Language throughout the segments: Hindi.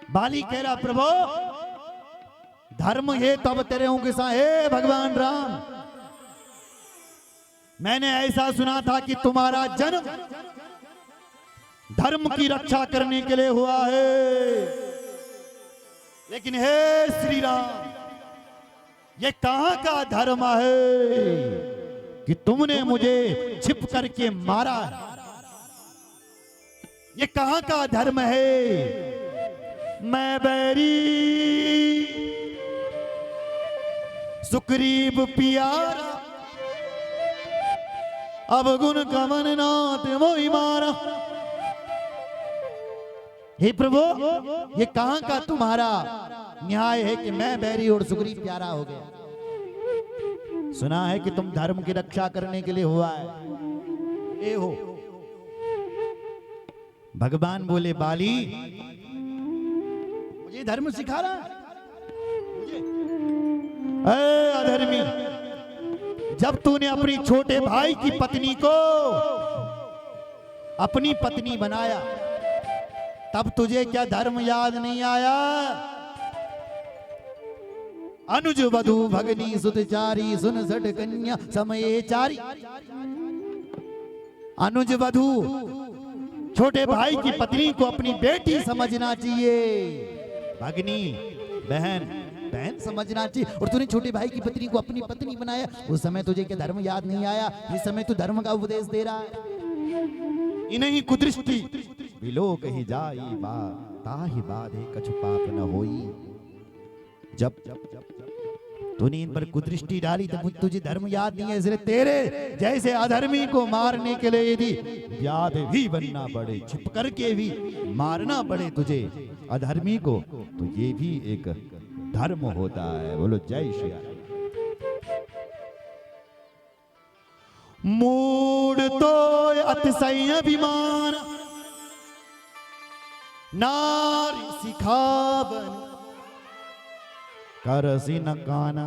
बाली कह रहा प्रभु धर्म है तब तेरे हूं किसा हे भगवान राम, मैंने ऐसा सुना था कि तुम्हारा जन्म धर्म की रक्षा करने के लिए हुआ है, लेकिन हे श्री राम ये कहां का धर्म है कि तुमने मुझे छिप करके मारा है? ये कहां का धर्म है? मैं बैरी सुग्रीव प्यारा, अब गुण कवन नाथ मोहि मारा। हे प्रभु ये कहां का तुम्हारा न्याय है कि मैं बैरी और सुग्रीव प्यारा हो गया? सुना है कि तुम धर्म की रक्षा करने के लिए हुआ है, ये हो। भगवान बोले बाली मुझे धर्म सिखा रहा है मुझे? ए अधर्मी, जब तूने अपनी छोटे भाई की पत्नी को अपनी पत्नी बनाया तब तुझे क्या धर्म याद नहीं आया? अनुज वधु भगनी सुतचारी सुन सठ कन्या समय चारी। अनुज वधु छोटे भाई की पत्नी को अपनी बेटी समझना चाहिए, भगनी बहन बहन समझना चाहिए। और तूने छोटे भाई की पत्नी को अपनी पत्नी बनाया, उस समय तुझे क्या धर्म याद नहीं आया? इस समय तू धर्म का उपदेश दे रहा है। इन्हीं कुदृष्टि विलोक ही जाई बात ताहि बाधे कछु पाप न होई। जब तूने इन पर कुदृष्टि डाली तो तुझे धर्म याद नहीं है, इसलिए तेरे जैसे अधर्मी को मारने के लिए यदि व्याध भी बनना पड़े, छिप करके भी मारना पड़े तुझे अधर्मी को, तो ये भी एक धर्म होता है। बोलो जय श्री राम। मूड तो अतिशय अभिमान नारी सिखावन करसी न काना।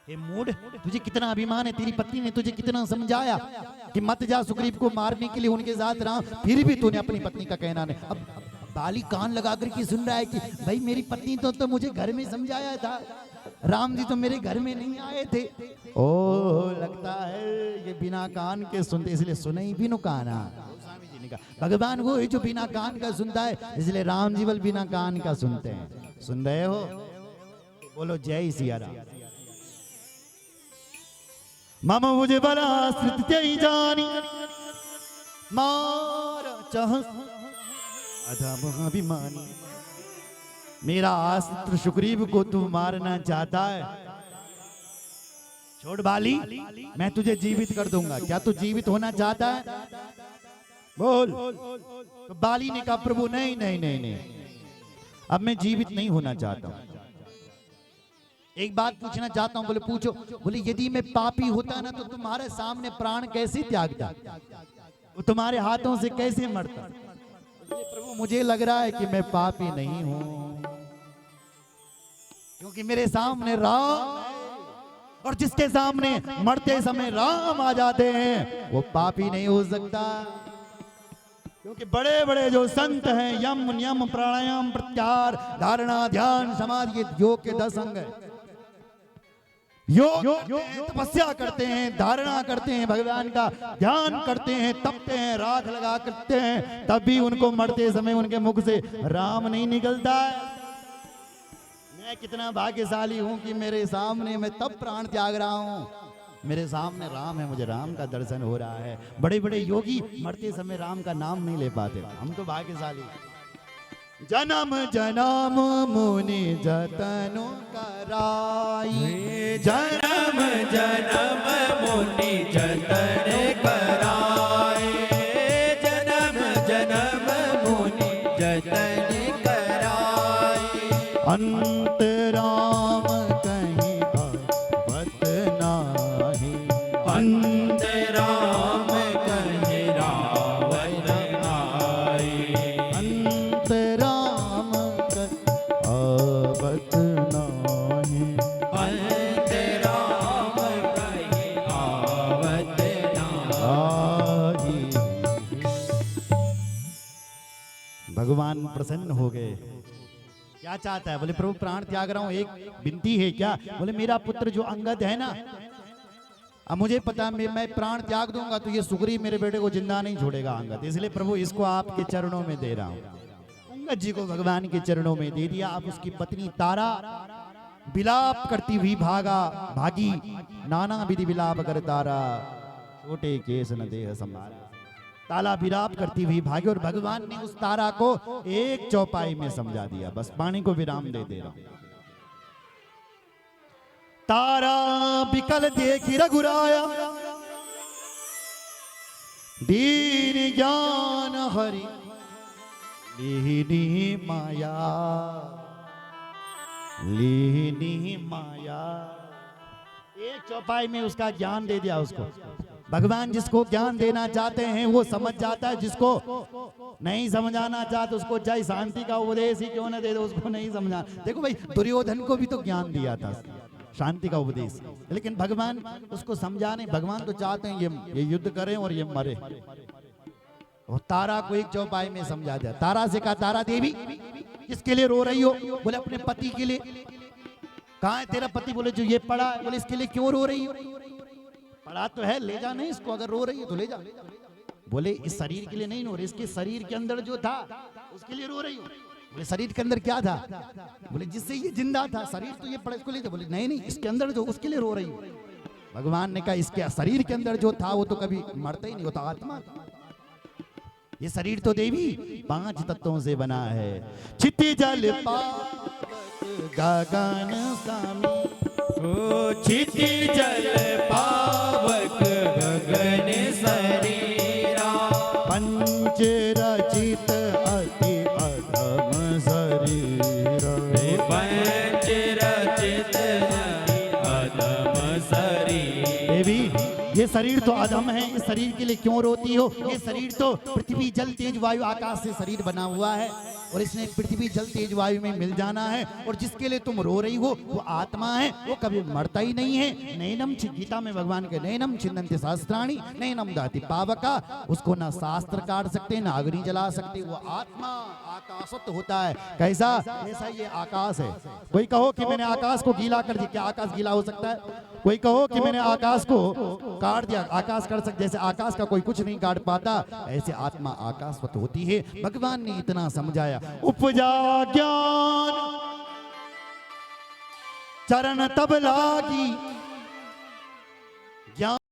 हे मूड, तुझे कितना अभिमान है? तेरी पत्नी ने तुझे कितना समझाया कि मत जा सुग्रीव को मारने के लिए उनके साथ रहा, फिर भी तूने अपनी पत्नी का कहना नहीं। अब बाली कान लगा करके सुन रहा है कि भाई मेरी पत्नी तो मुझे घर में समझाया था, राम जी तो मेरे घर में नहीं आए थे। ओ लगता है ये बिना कान के सुनते, इसलिए सुने ही बिनु काना। भगवान वो है जो बिना कान का सुनता है, इसलिए राम जी बल बिना कान का सुनते हैं। सुन रहे हो? बोलो जय सिया राम। मम मुझे बड़ा स्थिति जानी मार चाह अधम अभिमानी। मेरा आश्रित सुग्रीव को तू मारना चाहता है? छोड़ बाली, मैं तुझे जीवित कर दूंगा। क्या तू जीवित होना चाहता है? बोल। तो बाली ने कहा प्रभु नहीं नहीं नहीं नहीं, अब मैं जीवित नहीं होना चाहता हूं। एक बात पूछना चाहता हूं। बोले पूछो। बोले यदि मैं पापी होता ना तो तुम्हारे सामने प्राण कैसे त्यागता, वो तुम्हारे हाथों से कैसे मरता? प्रभु मुझे लग रहा है कि मैं पापी नहीं हूं, क्योंकि मेरे सामने राम है, और जिसके सामने मरते समय राम आ जाते हैं वो पापी नहीं हो सकता। क्योंकि बड़े बड़े जो संत हैं यम नियम प्राणायाम प्रत्याहार धारणा ध्यान समाधि योग के 10 अंग है। योग तपस्या करते हैं, धारणा करते हैं, भगवान का ध्यान करते हैं, तपते हैं, राख लगा करते हैं, तब भी उनको मरते समय उनके मुख से राम नहीं निकलता है। मैं कितना भाग्यशाली हूं कि मेरे सामने मैं तब प्राण त्याग रहा हूं, मेरे सामने राम है, मुझे राम का दर्शन हो रहा है। बड़े बड़े योगी मरते समय राम का नाम नहीं ले पाते, हम तो भाग्यशाली। जन्म जन्म मुनि जतन कराई, जन्म जन्म मुनि जतन कराई, जन्म जन्म मुनि जतन कराई। अंत राम कहीं भगवत नाही, अंत राम कहीं रावण आई, अंत राम आवत नाही, अंत राम कहीं आवत नाही। भगवान प्रसन्न हो गए। क्या चाहता है? बोले प्रभु प्राण त्याग रहा हूं, एक विनती है क्या? बोले मेरा पुत्र जो अंगद है ना, अब मुझे पता मैं प्राण त्याग दूंगा तो ये सुग्रीव मेरे बेटे को जिंदा नहीं छोड़ेगा अंगद, इसलिए प्रभु इसको आपके चरणों में दे रहा हूं। अंगद जी को भगवान के चरणों में दे दिया। अब उसकी पत्नी तारा विलाप करती हुई भागी, नाना विधि विलाप कर तारा, छोटे केस न देह संभाला। ताला विलाप करती हुई भागी और भगवान ने उस तारा को एक चौपाई में समझा दिया। बस पानी को विराम दे रहा हूं। तारा बिकल देखी रघुराया, दीन ज्ञान हरि लीनी माया, लीनी माया। एक चौपाई में उसका ज्ञान दे दिया उसको। भगवान जिसको ज्ञान देना चाहते हैं वो समझ जाता है, जिसको नहीं समझाना चाहते उसको चाहे शांति का उपदेश ही क्यों न दे दो, उसको नहीं समझा। देखो भाई, दुर्योधन को भी तो ज्ञान दिया था, शांति का उपदेश, लेकिन भगवान उसको समझा नहीं। भगवान तो चाहते हैं ये युद्ध करें और ये मरे। और तारा को एक चौपाई में समझा दिया। तारा से कहा, तारा देवी किसके लिए रो रही हो? बोले अपने पति के लिए। कहाँ है तेरा पति? बोले जो ये पड़ा है। बोले इसके लिए क्यों रो रही हो? पड़ा तो है, ले जा। नहीं, इसको अगर रो रही है तो ले जा। बोले इस शरीर के लिए नहीं रो रही, इसके शरीर के अंदर जो था उसके लिए रो रही हो। बोले शरीर के अंदर क्या था? बोले जिससे ये जिंदा था, शरीर तो ये पड़ा, इसको ले जा। बोले नहीं नहीं, इसके अंदर जो, उसके लिए रो रही हो। भगवान ने कहा इसके शरीर के अंदर जो था वो तो कभी मरता ही नहीं होता, आत्मा। ये शरीर तो देवी 5 तत्वों से बना है। चित्ती जल पावक गगन सामी, क्षिति जल पावक गगन शरीरा, पंच रचित अति अधम शरीरा, पंच रचित अधम शरीर। देवी ये शरीर तो अधम है, इस शरीर के लिए क्यों रोती हो? ये शरीर तो पृथ्वी जल तेज वायु आकाश से शरीर बना हुआ है और इसने पृथ्वी जल तेज वायु में मिल जाना है। और जिसके लिए तुम रो रही हो वो आत्मा है, वो कभी मरता ही नहीं है। नैनम, गीता में भगवान के नैनम छिन्नन्ति सहस्त्राणि नैनम दाति पावका, उसको ना शास्त्र काट सकते ना अग्नि जला सकते। वो आत्मा आकाशत होता है। कैसा? ऐसा ये आकाश है। कोई कहो कि मैंने आकाश को गीला कर दिया, क्या आकाश गीला हो सकता है? कोई कहो कि मैंने आकाश को काट दिया, आकाश कर सकते। जैसे आकाश का कोई कुछ नहीं काट पाता, ऐसे आत्मा आकाशवत होती है। भगवान ने इतना समझाया। उपजा ज्ञान चरण तब लागी, ज्ञान